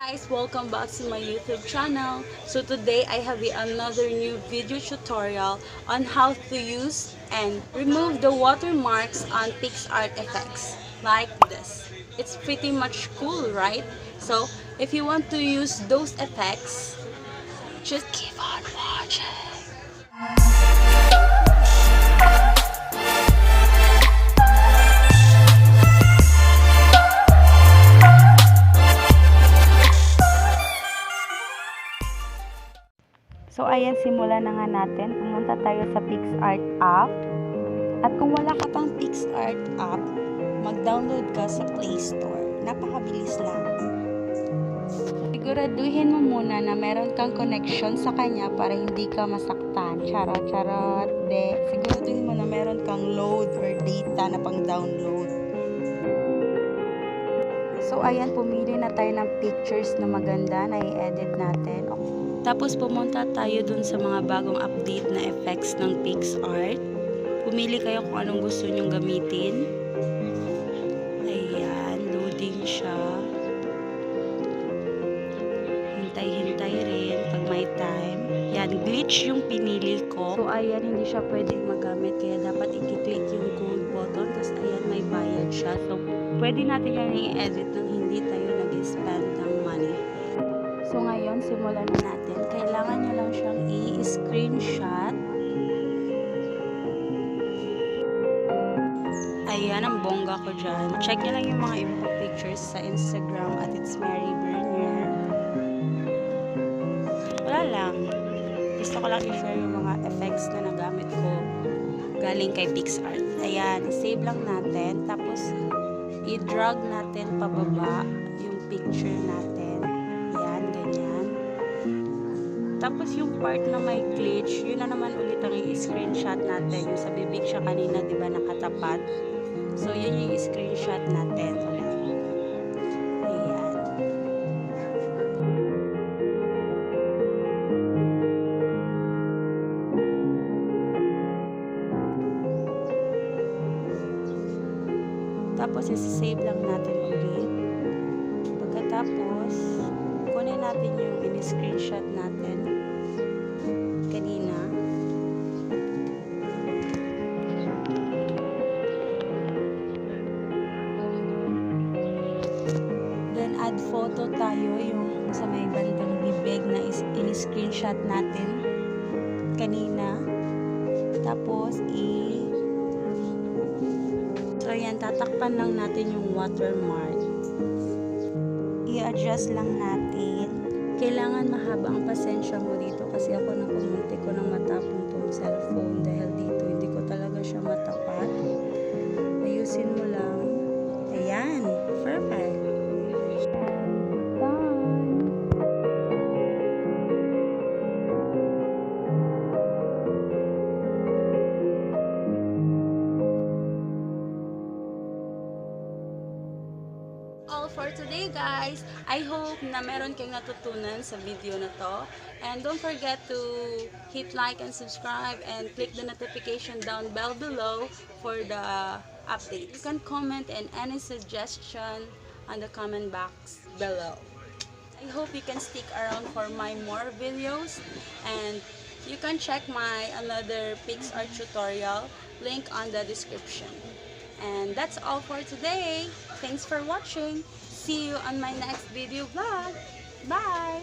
Guys, welcome back to my YouTube channel. So today I have another new video tutorial on how to use and remove the watermarks on PICSART effects like this. It's pretty much cool, right? So if you want to use those effects, just keep on watching. So, ayan, simulan na nga natin. Pumunta tayo sa PICSART app. At kung wala ka pang PICSART app, mag-download ka sa Play Store. Napakabilis lang. Siguraduhin mo muna na meron kang connection sa kanya para hindi ka masaktan. Charot. Siguraduhin mo na meron kang load or data na pang-download. So, ayan, pumili na tayo ng pictures na maganda na i-edit natin. Tapos pumunta tayo dun sa mga bagong update na effects ng PICSART. Pumili kayo kung anong gusto nyong gamitin. Ayan, loading siya. Hintay-hintay rin pag may time. Yan, glitch yung pinili ko. So ayan, hindi siya pwedeng magamit kaya dapat i-click yung gold button. Tapos ayan, may bayad siya. So pwede natin yan i-edit nang hindi tayo nag-spend ng money. So ngayon, simulan na natin. Kailangan nyo lang siyang i-screenshot. Ayan, ang bongga ko dyan. Check nyo lang yung mga iba pictures sa Instagram at it's Mary Bernier. Wala lang. Gusto ko lang i-share yung mga effects na nagamit ko galing kay PICSART. Ayan, save lang natin. Tapos, i-drag natin pababa yung picture natin. Tapos yung part na may glitch, yun na naman ulit ang i-screenshot natin. Yung sa bibig siya kanina, di ba, nakatapat. So, yun yung i-screenshot natin ulit. Ayan. Tapos, i-save lang natin ulit. Pagkatapos, kunin natin yung in-screenshot natin kanina. Then add photo tayo yung sa may bandang bibig na in-screenshot natin kanina. Tapos so yan, tatakpan lang natin yung watermark. I-adjust lang natin. Kailangan mahaba ang pasensya mo dito kasi ako napumunti ko ng matapong tong cellphone dahil dito hindi ko talaga siya matapat. Ayusin mo lang. Ayan, perfect. All for today, guys. I hope na meron kayong natutunan sa video na to. And don't forget to hit like and subscribe and click the notification down bell below for the updates. You can comment and any suggestion on the comment box below. I hope you can stick around for my more videos, and you can check my another PICSART tutorial link on the description. And that's all for today. Thanks for watching. See you on my next video vlog. Bye!